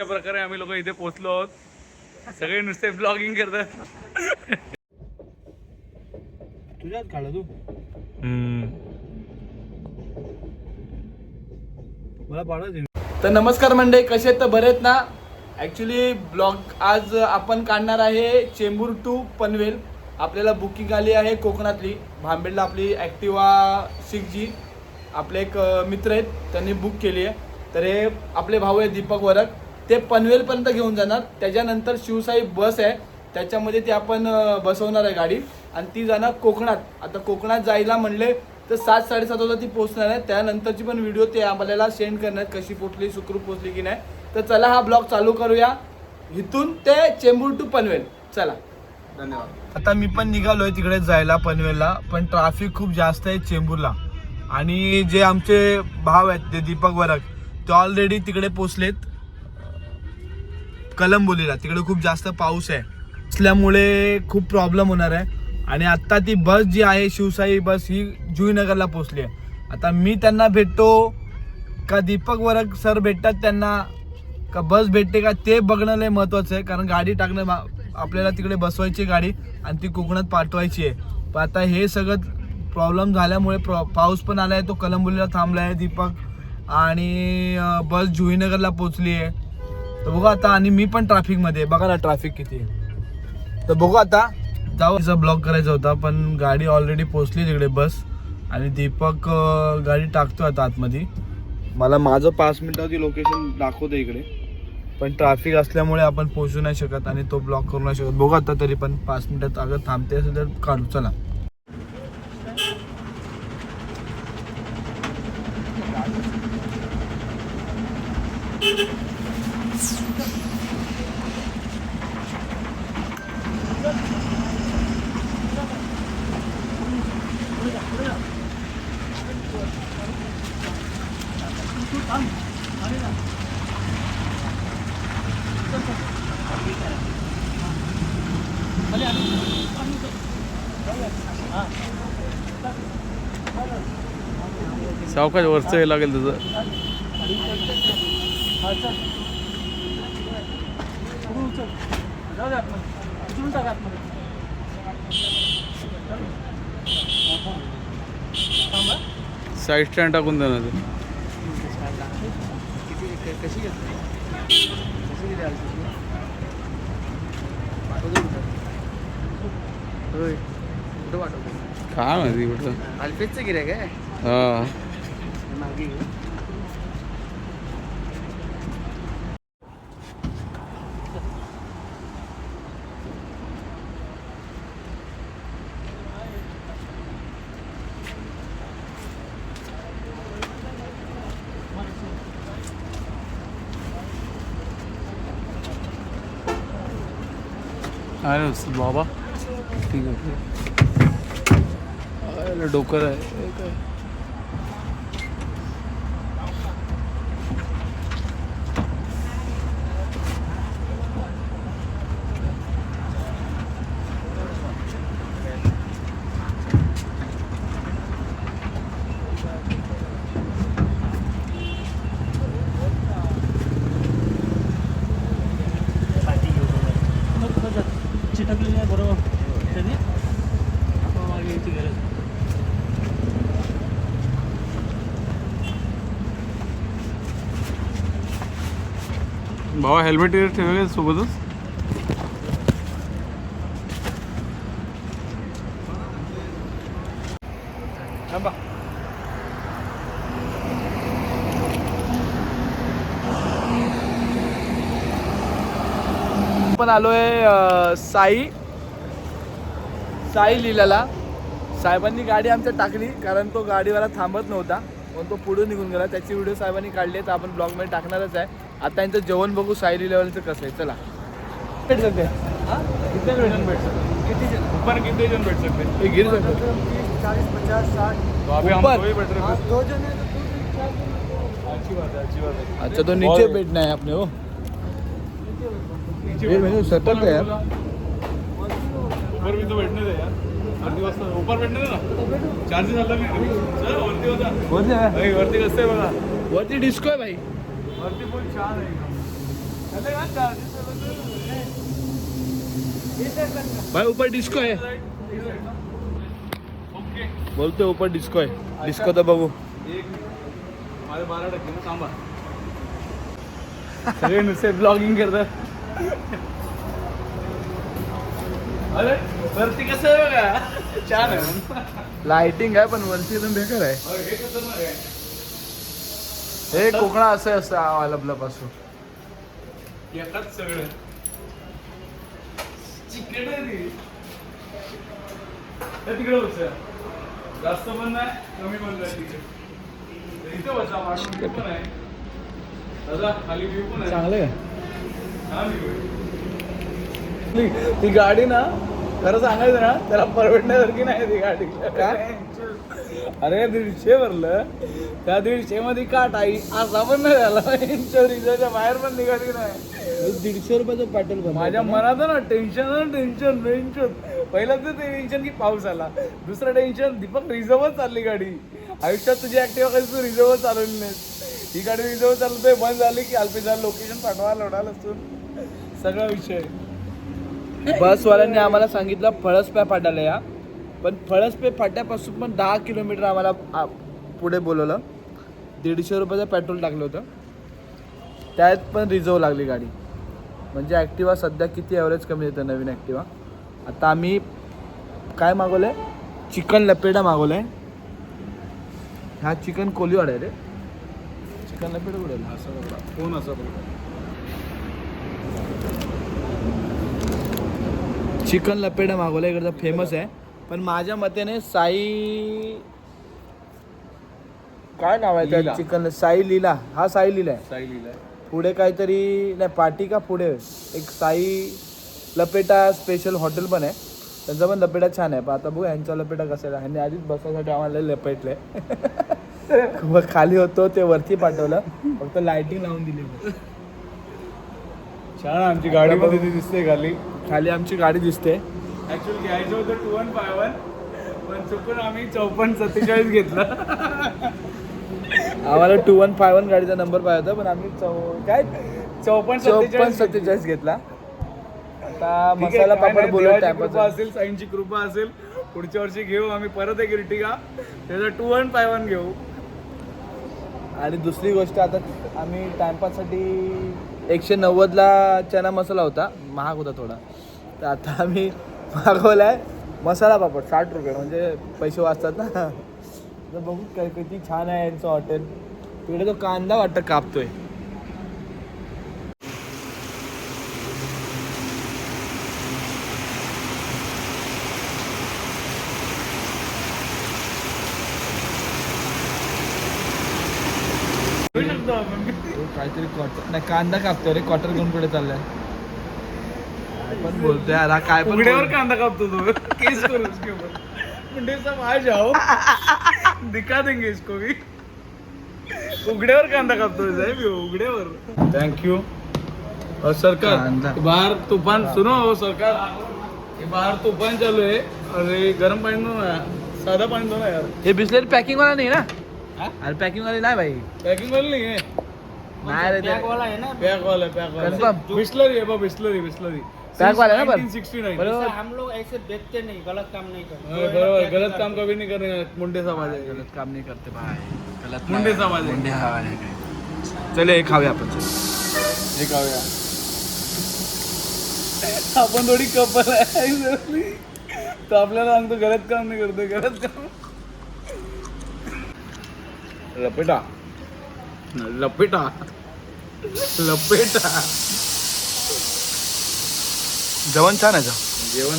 अशा प्रकारे आम्ही लोक इथे पोहोचलो आहोत. सगळे नुसते ब्लॉगिंग करतात. तुझ्यात काढ तू. मला पाडा. तर नमस्कार मंडळी, कसे आहेत तर बरे आहेत ना. ॲक्च्युली ब्लॉग आज आपण काढणार आहे चेंबूर टू पनवेल. आपल्याला बुकिंग आली आहे कोकणातली. भांबेडला आपली ॲक्टिवा 6G आपले एक मित्र आहेत, त्यांनी बुक केली आहे. तर हे आपले भाऊ आहे दीपक वरक, ते पनवेलपर्यंत घेऊन जाणार. त्याच्यानंतर शिवसाई बस आहे, त्याच्यामध्ये ती आपण बसवणार आहे गाडी आणि ती जाणार कोकणात. आता कोकणात जायला म्हणले तर 7-7:30 वाजता ती पोहोचणार आहे. त्यानंतरची पण व्हिडिओ ते आपल्याला सेंड करणार कशी पोहोचली, सुखरूप पोहोचली की नाही. तर चला हा ब्लॉग चालू करूया. इथून ते चेंबूर टू पनवेल. चला, धन्यवाद. आता मी पण निघालोय तिकडे जायला पनवेलला, पण ट्रॅफिक खूप जास्त आहे चेंबूरला. आणि जे आमचे भाव आहेत ते दीपक वरक, ते ऑलरेडी तिकडे पोचलेत कलंबोलीला. तिकडे खूप जास्त पाऊस आहे, असल्यामुळे खूप प्रॉब्लेम होणार आहे. आणि आत्ता ती बस जी आहे शिवसाई बस, ही जुईनगरला पोचली आहे. आता मी त्यांना भेटतो का दीपक वरक सर भेटतात त्यांना, का बस भेटते का, ते बघणं लय महत्त्वाचं आहे. कारण गाडी टाकणं, आपल्याला तिकडे बसवायची गाडी आणि ती कोकणात पाठवायची आहे. पण आता हे सगळं प्रॉब्लेम झाल्यामुळे पाऊस पण आला आहे, तो कलंबोलीला थांबला आहे दीपक, आणि बस जुईनगरला पोचली आहे. तर बघू आता. आणि मी पण ट्रॅफिकमध्ये, बघा ना ट्रॅफिक किती आहे. तर बघू आता जाऊ. तिचा ब्लॉक करायचा होता पण गाडी ऑलरेडी पोचली तिकडे बस, आणि दीपक गाडी टाकतो आता आतमध्ये. मला माझं 5 मिनिटाची लोकेशन दाखवतो इकडे, पण ट्रॅफिक असल्यामुळे आपण पोहोचू नाही शकत आणि तो ब्लॉक करू नाही शकत. बघू आता. तरी पण 5 मिनिटात अगर थांबते असेल तर काढू. चला. सावकाश वरचं हे लागेल तुझं. साईड स्टँड टाकून देणार ते. काय माहिती कुठं अल्फेजचं गिऱ्हाईक आहे. हा. अरे बाबा ठीक आहे. डोकर आहे काय. चिटकलेली आहे बरोबर. त्याने आपण मागे यायची गरज. भावा हेल्मेट ठेवायला सोबतच. आपण आलोय साई लीलाला. साहेबांनी गाडी आमच्या टाकली कारण तो गाडीवाला थांबत नव्हता, पण तो पुढे निघून गेला. त्याची व्हिडिओ साहेबांनी काढली, तर आपण ब्लॉगमध्ये टाकणारच आहे. आता यांचं जेवण बघू साई लीलावालचं कसं आहे. चला. भेट सकते कितने जन बैठ सकते, ऊपर कितने जन बैठ सकते ये गिर सकते 40-50-60. तो अभी हम ऊपर? दो ही बैठ रहे थे. 2 जण आहे तर अच्छी बात है, अच्छी बात है. अच्छा, तो नीचे बैठना है अपने को. ये मैंने सटल है यार. ऊपर भी तो बैठने दे यार. वरती वाजता ऊपर बैठने दे ना. चार्जेस अलग आहे. चल वरती होता. वरती कसं आहे बघा. वरती डिस्को आहे भाई. वरती पण छान आहे. भाई ऊपर डिस्को है ओके बोलते ऊपर डिस्को आहे डिस्को तर बघू माझे 12% ना थांबा सगळे नुसते ब्लॉगिंग करतात अरे वरती कसं आहे बघा छान आहे लाइटिंग आहे पण वरती एकदम बेकार आहे हे कसं आहे हे कोकणा असं असतं आलबलापासून एकाच सगळं चिकन आहे ती तिकडे बस जास्त पण नाही कमी पण नाही तिकडे इथं बसा वाटून पण आहे दादा खाली व्ह्यू पण आहे चांगलं आहे हा ती गाडी ना खरं सांगायचं ना त्याला परवडण्यासारखी नाही ती गाडी अरे 150 भरलं त्या 150 मध्ये काट आई असा पण नाही झाला रिझाच्या बाहेर पण निघाली नाही 150 रुपयाचं पेट्रोल पण माझ्या मनात ना टेन्शन पहिलं तर ते टेन्शन की पाऊस आला दुसरं टेन्शन दीपक रिझर्वच चालली गाडी आयुष्यात तुझी ऍक्टिव्हा कधी तू रिझर्वच चालवली नाही ही गाडी रिझर्व चालवतोय बंद झाली की अल्पेशा लोकेशन पाठवा लोडाल असून सगळा विषय बसवाल्यांनी आम्हाला सांगितलं फळसपे फाट्याला या पण फळसपे फाट्यापासून पण 10 किलोमीटर आम्हाला पुढे बोलवलं 150 रुपयाचं पेट्रोल टाकलं होतं त्यात पण रिझर्व लागली गाडी म्हणजे ॲक्टिवा सध्या किती ॲव्हरेज कमी येतं नवीन ॲक्टिवा आता आम्ही काय मागवलं आहे चिकन लपेटा मागवलं आहे हा चिकन कोलीवाडा आहे रे चिकन लपेटा कुठे आहे? असं बघा फोन असं बघा चिकन लपेटा मागवलं इकडचं फेमस आहे पण माझ्या मतेने साई काय नाव आहे त्या लीला. चिकन साई लीला हा साई लीला आहे साई लिहिलंय पुढे काहीतरी नाही पाटी का पुढे एक साई लपेटा स्पेशल हॉटेल पण आहे त्यांचा पण लपेटा छान आहे पण आता बघू यांचा लपेटा कसा आहे ह्यांनी आधीच बसायसाठी आम्हाला लपेटलंय मग खाली होतो ते वरती पाठवलं फक्त लाइटिंग लावून दिली छान आमची गाडी पण तिथे दिसते खाली खाली आमची गाडी दिसते ऍक्च्युअली घ्यायचं होतं 2151 पण चुकून आम्ही 5447 घेतलं आम्हाला 2151 गाडीचा नंबर पाहिजे होता पण आम्ही काय 5447 घेतला आता मसाला पापड बोलत कृपा असेल साईंची कृपा असेल पुढच्या वर्षी घेऊ आम्ही परत एक इर्टिगा त्याचा 2151 घेऊ आणि दुसरी गोष्ट आता आम्ही टाइमपाससाठी 190ला चना मसाला होता महाग होता थोडा तर आता आम्ही मागवलाय मसाला पापड 60 रुपये म्हणजे पैसे वाचतात ना तर बघू काय किती छान आहे यांचं हॉटेल तिकडे तो कांदा वाटतं कापतोय काहीतरी क्वार्टर नाही कांदा कापतोय रे क्वार्टर घेऊन पुढे चाललाय पण बोलतोय यार हा काय पण उघड्यावर कांदा कापतो तो केस करो उसके ऊपर मुंडे सब आ जाओ दिखा देंगे इसको भी उघड्यावर कांदा कापतो साहेब उघड्यावर थँक्यू और सरकार कांदा. बाहर तूफान सुनो हो सरकार ये बाहर तूफान चालू है और ये गर्म पानी दो ना सादा पानी दो ना यार हे बिस्लेरी पॅकिंग वाला नाही ना हाँ? अरे पॅकिंग वाली नाही भाई पैकिंग वाला नहीं है नाही रे ते पैक वाला Confirm? बिस्लरी है वो बिस्लरी पैक वाला है ना पर? 1969 बरोबर हम लोग ऐसे बेचते नहीं गलत काम नहीं करते हाँ, बरोबर गलत काम कभी नहीं करने मुंडे साहब आ जाएगा गलत काम नाही करते भाई गलत मुंडे साहब आ जाएगा मुंडे हवा नाही काय चले हे खाऊया आपण हे खाऊया आपण थोडी कपल आहे तर आपल्याला सांगतो गलत काम नाही करतो गलत काम लपेटा लपेटा लपेटा जेवण छान आहे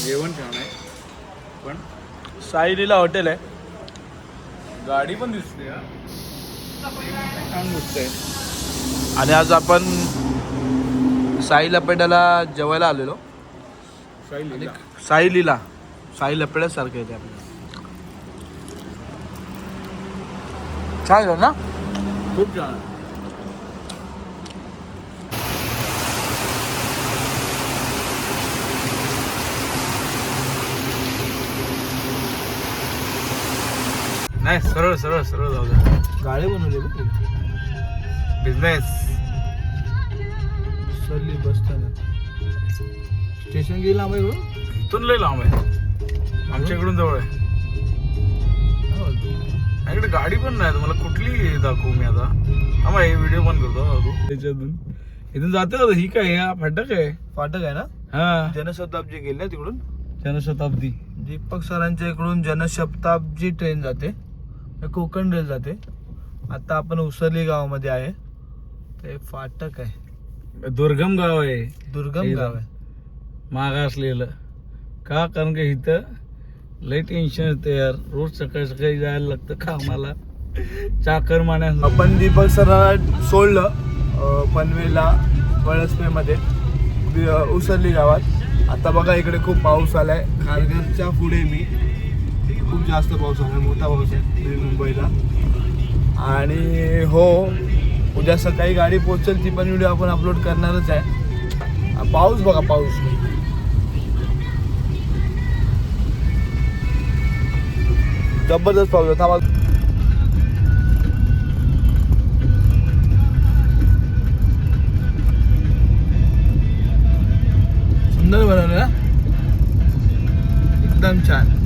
जेवण छान आहे पण साईलीला हॉटेल आहे गाडी पण दिसते हा. छान दिसते आणि आज आपण साई लपेटाला जेवायला आलेलो शैली साईलीला साई लपेट्यासारखं येते आपल्याला छान आहे ना खूप छान आहे. नाही सरळ सरळ सरळ जाऊ द्या गाळे बनवले बिझनेस उसरली बस स्थानक. स्टेशन गेलं लांब आहे इकडून? इथून लय लांब आहे, आमच्याकडून जवळ आहे. माझ्याकडे गाडी पण नाही, तुम्हाला कुठली दाखवू मी आता. हा हे व्हिडिओ पण करतो दाखवू. त्याच्यातून इथून जाते का ही काय हा फाटक आहे? फाटक आहे ना. हा जनशताब्दी गेली ना तिकडून. जनशताब्दी. दीपक सरांच्या इकडून जनशताब्दी ट्रेन जाते, कोकण रेल जाते. आता आपण उसरली गावामध्ये आहे. ते फाटक आहे, दुर्गम गाव आहे, दुर्गम गाव आहे. मागासलेलं. का? कारण की इथं लय टेन्शन येतं यार. रोज सकाळी सकाळी जायला लागतं कामाला, चाकर माण्या. आपण दीपक सरांना सोडलं पनवेलला, वळसपेमध्ये, उसरली गावात. आता बघा इकडे खूप पाऊस आलाय. खारघरच्या पुढे मी खूप जास्त पाऊस आलाय, मोठा पाऊस आहे नवी मुंबईला. आणि हो, उद्या सकाळी गाडी पोहोचेल, ती पण व्हिडिओ आपण अपलोड करणारच आहे. पाऊस बघा, पाऊस जबरदस्त पाऊस आहे. थांबा, सुंदर बनवलं ना, एकदम छान.